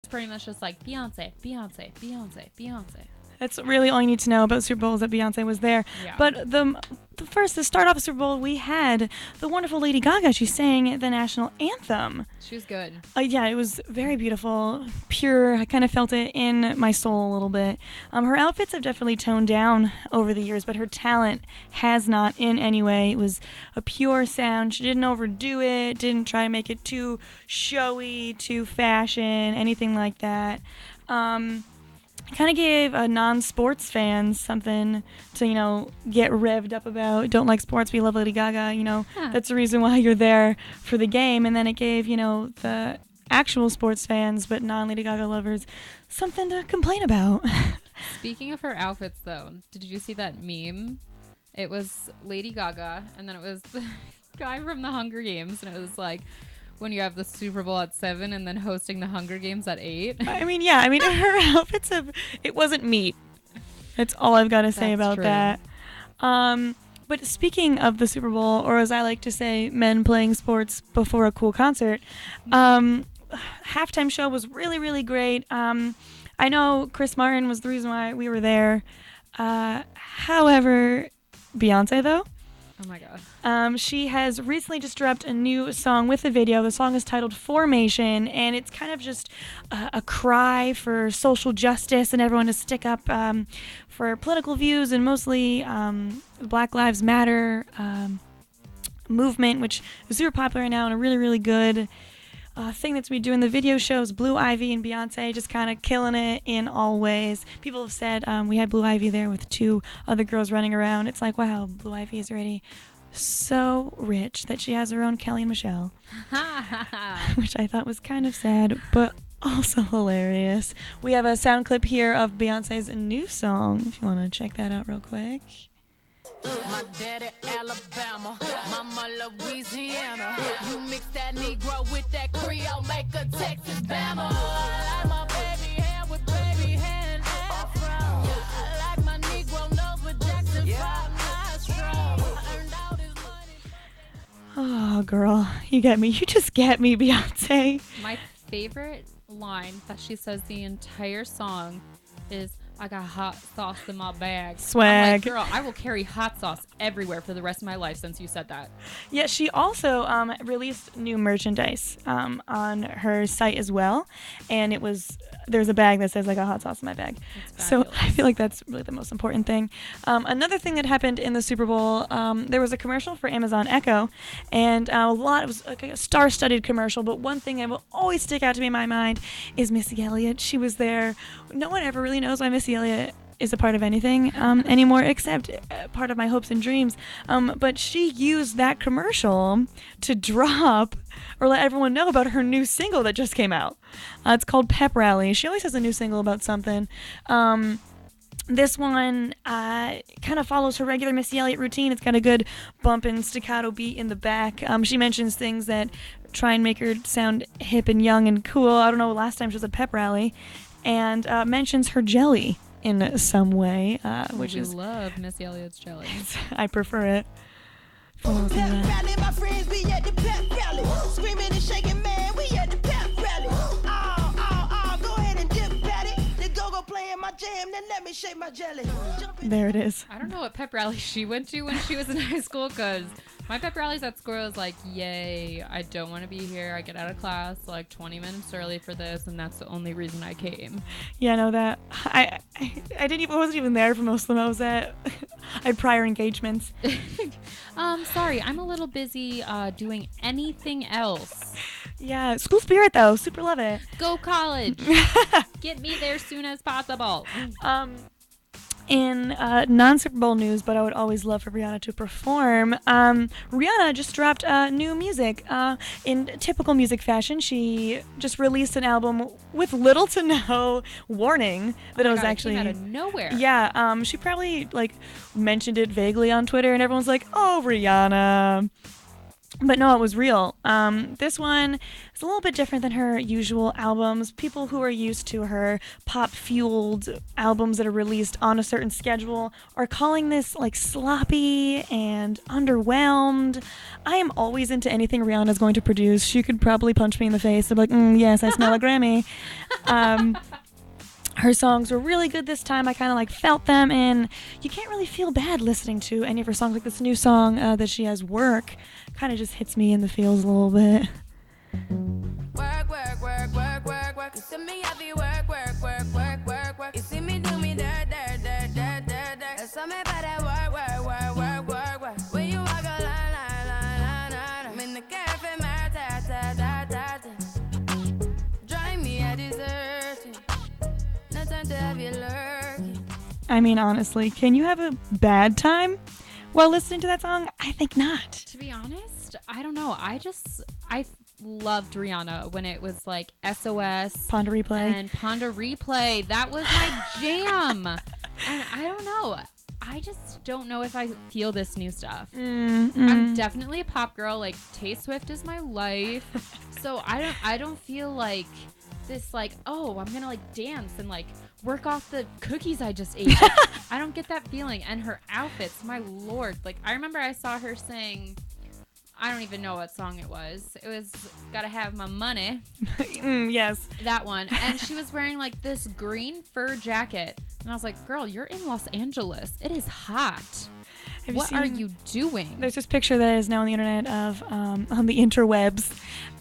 It's pretty much just like Beyonce, Beyonce, Beyonce, Beyonce. That's really all you need to know about Super Bowl is that Beyonce was there. Yeah. But to start off the Super Bowl, we had the wonderful Lady Gaga. She sang the national anthem. She was good. Yeah, it was very beautiful, pure. I kind of felt it in my soul a little bit. Her outfits have definitely toned down over the years, but her talent has not in any way. It was a pure sound. She didn't overdo it, didn't try to make it too showy, too fashion, anything like that. Kind of gave non-sports fans something to, get revved up about. Don't like sports, we love Lady Gaga, That's the reason why you're there for the game. And then it gave, the actual sports fans, but non-Lady Gaga lovers, something to complain about. Speaking of her outfits, though, did you see that meme? It was Lady Gaga, and then it was the guy from the Hunger Games, and it was like, when you have the Super Bowl at 7 and then hosting the Hunger Games at 8. Her outfits it wasn't meat. That's all I've got to say about true. that. But speaking of the Super Bowl, or as I like to say, men playing sports before a cool concert, halftime show was really, really great. I know Chris Martin was the reason why we were there. However, Beyonce, though, oh my god. She has recently just dropped a new song with a video. The song is titled Formation, and it's kind of just a cry for social justice and everyone to stick up for political views, and mostly Black Lives Matter movement, which is super popular right now and a really, really good thing that's we do in the video shows. Blue Ivy and Beyonce just kind of killing it in all ways. People have said we had Blue Ivy there with 2 other girls running around. It's like, wow, Blue Ivy is already so rich that she has her own Kelly and Michelle, which I thought was kind of sad, but also hilarious. We have a sound clip here of Beyonce's new song, if you want to check that out real quick. My daddy Alabama, mama Louisiana. You mix that Negro with that Creole, make a Texas Bama. I like my baby hair with baby hair and afro. I like my Negro nose with Jackson 5 nostrils. Earned all this money. Oh, girl, you get me. You just get me, Beyonce. My favorite line that she says the entire song is, I got hot sauce in my bag. Swag. I'm like, girl, I will carry hot sauce everywhere for the rest of my life since you said that. Yeah, she also released new merchandise on her site as well, and there's a bag that says, like, a hot sauce in my bag. So I feel like that's really the most important thing. Another thing that happened in the Super Bowl, there was a commercial for Amazon Echo, and it was like a star-studded commercial, but one thing that will always stick out to me in my mind is Missy Elliott. She was there. No one ever really knows why Missy Elliott is a part of anything anymore, except part of my hopes and dreams. But she used that commercial to drop or let everyone know about her new single that just came out. It's called Pep Rally. She always has a new single about something. This one kind of follows her regular Missy Elliott routine. It's got a good bump and staccato beat in the back. She mentions things that try and make her sound hip and young and cool. I don't know, last time she was at Pep Rally. And mentions her jelly in some way, which is... love Missy Elliott's jelly. I prefer it. Pep rally, my friends be at the pep rally. Screaming and shaking, man, we at the pep rally. Go ahead and dip at it. The go-go playing my jam, then let me shake my jelly. There it is. I don't know what pep rally she went to when she was in high school, because my pep rallies at school was like, yay, I don't want to be here. I get out of class like 20 minutes early for this, and that's the only reason I came. Yeah, no, that I wasn't even there for most of them. I had prior engagements. Sorry, I'm a little busy doing anything else. Yeah, school spirit though, super love it. Go college. Get me there soon as possible. In non-Super Bowl news, but I would always love for Rihanna to perform, Rihanna just dropped new music. In typical music fashion, she just released an album with little to no warning that it was actually... It came out of nowhere. Yeah, she probably mentioned it vaguely on Twitter, and everyone's like, oh, Rihanna. But no, it was real. This one is a little bit different than her usual albums. People who are used to her pop-fueled albums that are released on a certain schedule are calling this like sloppy and underwhelmed. I am always into anything Rihanna's going to produce. She could probably punch me in the face. I'm like, yes, I smell a Grammy. Her songs were really good this time. I kind of like felt them, and you can't really feel bad listening to any of her songs. Like this new song that she has, Work, kind of just hits me in the feels a little bit. Work, work, work, work, work, work. You see me heavy work, work, work, work, work, work. You see me do me dirt, dirt, dirt, dirt, dirt, dirt. There's something about that work, work, work, work, work, work. When you walk a line, line, line, line, line. I'm in the cafe, my ta, ta, ta, ta, ta. Drive me a dessert. No time to have you lurking. I mean, honestly, can you have a bad time while listening to that song? I think not. To be honest, I don't know. I loved Rihanna when it was like SOS, Ponder Replay. and Ponder Replay. That was my jam. And I don't know. I just don't know if I feel this new stuff. I'm definitely a pop girl. Like Tay Swift is my life. So I don't feel like this like, oh, I'm gonna like dance and like work off the cookies I just ate. Like, I don't get that feeling. And her outfits, my lord. Like I remember I saw her sing, I don't even know what song it was. It was Gotta Have My Money. Yes. That one. And she was wearing like this green fur jacket. And I was like, girl, you're in Los Angeles. It is hot. What are you doing? There's this picture that is now on the internet of, on the interwebs,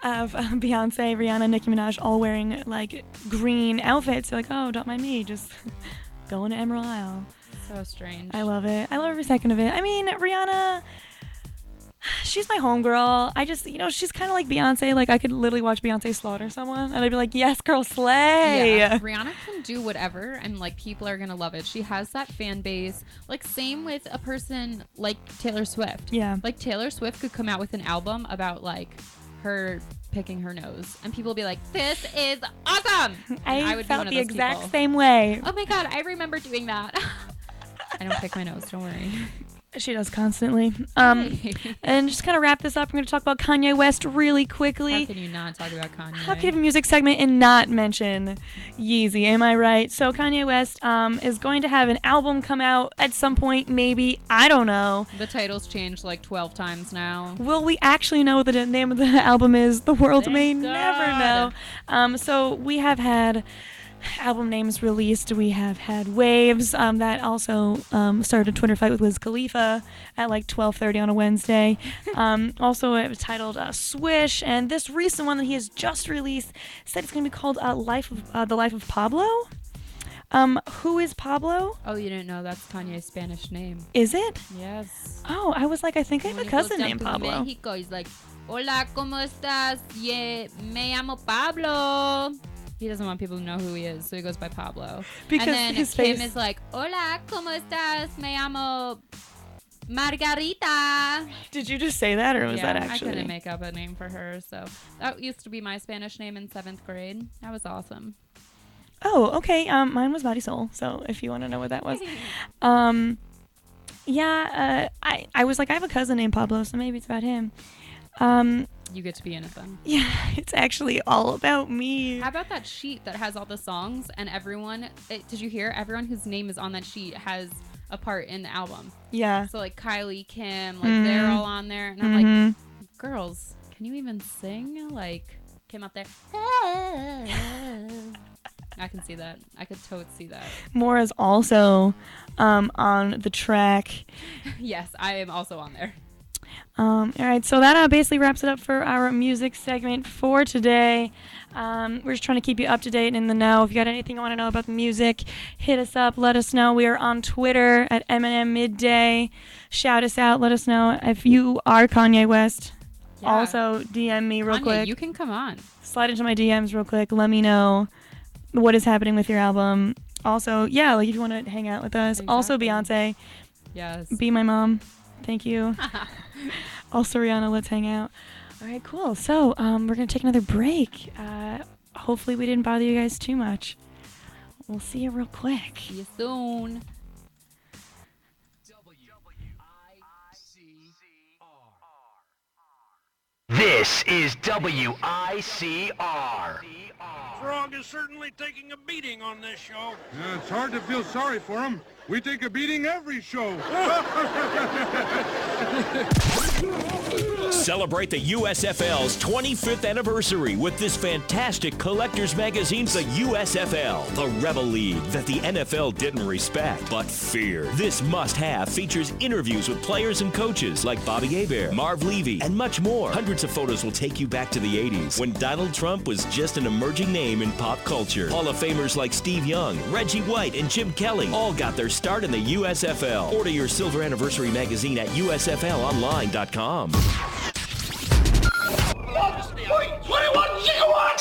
of Beyonce, Rihanna, Nicki Minaj all wearing like green outfits. They're like, oh, don't mind me, just going to Emerald Isle. So strange. I love it. I love every second of it. I mean, Rihanna, she's my homegirl. I just, she's kind of like Beyonce. Like, I could literally watch Beyonce slaughter someone, and I'd be like, yes, girl, slay. Yeah, Rihanna can do whatever, and, like, people are going to love it. She has that fan base. Like, same with a person like Taylor Swift. Yeah. Like, Taylor Swift could come out with an album about, like, her picking her nose, and people would be like, this is awesome! I would be felt one of the those exact people. same way. Oh, my God, I remember doing that. I don't pick my nose, don't worry. She does constantly. And just kind of wrap this up, I'm going to talk about Kanye West really quickly. How can you not talk about Kanye? How can you have a music segment and not mention Yeezy? Am I right? So Kanye West is going to have an album come out at some point, maybe. I don't know. The title's changed like 12 times now. Will we actually know what the name of the album is? The world may Thank never God. know. So we have had album names released. We have had Waves. That also started a Twitter fight with Wiz Khalifa at like 12:30 on a Wednesday. Also, it was titled Swish, and this recent one that he has just released said it's going to be called The Life of Pablo. Who is Pablo? Oh, you didn't know that's Kanye's Spanish name? Is it? Yes. Oh, I was like, I think I have When a he goes cousin down named to Pablo. Mexico, he's like, hola, ¿cómo estás? Yeah, me llamo Pablo. He doesn't want people to know who he is, so he goes by Pablo. Because and then his Kim face is like, hola, ¿cómo estás? Me llamo Margarita. Did you just say that, or was that actually? I couldn't make up a name for her, so that used to be my Spanish name in 7th grade. That was awesome. Oh, okay. Mine was Marisol. So if you want to know what that was, I was like, I have a cousin named Pablo, so maybe it's about him. You get to be innocent. Yeah, it's actually all about me. How about that sheet that has all the songs and everyone? Did you hear? Everyone whose name is on that sheet has a part in the album. Yeah. So like Kylie, Kim, like they're all on there, and I'm like, girls, can you even sing? Like Kim up there. I can see that. I could totally see that. Mora's also on the track. Yes, I am also on there. All right, so that basically wraps it up for our music segment for today. We're just trying to keep you up to date and in the know. If you got anything you want to know about the music, hit us up. Let us know. We are on Twitter at M&M Midday. Shout us out. Let us know if you are Kanye West. Yeah. Also, DM me real Kanye, quick. you can come on. Slide into my DMs real quick. Let me know what is happening with your album. Also, yeah, like if you want to hang out with us. Exactly. Also, Beyonce. Yes. Be my mom. Thank you. Also, Rihanna, let's hang out. All right, cool. So, we're going to take another break. Hopefully we didn't bother you guys too much. We'll see you real quick. See you soon. This is WICR. Frog is certainly taking a beating on this show. Yeah, it's hard to feel sorry for him. We take a beating every show. Celebrate the USFL's 25th anniversary with this fantastic collector's magazine, the USFL, the Rebel League that the NFL didn't respect but fear. This must-have features interviews with players and coaches like Bobby Hebert, Marv Levy, and much more. Hundreds of photos will take you back to the 80s when Donald Trump was just an emerging name in pop culture. Hall of Famers like Steve Young, Reggie White, and Jim Kelly all got their start in the USFL. Order your silver anniversary magazine at usflonline.com. 21 gigawatts!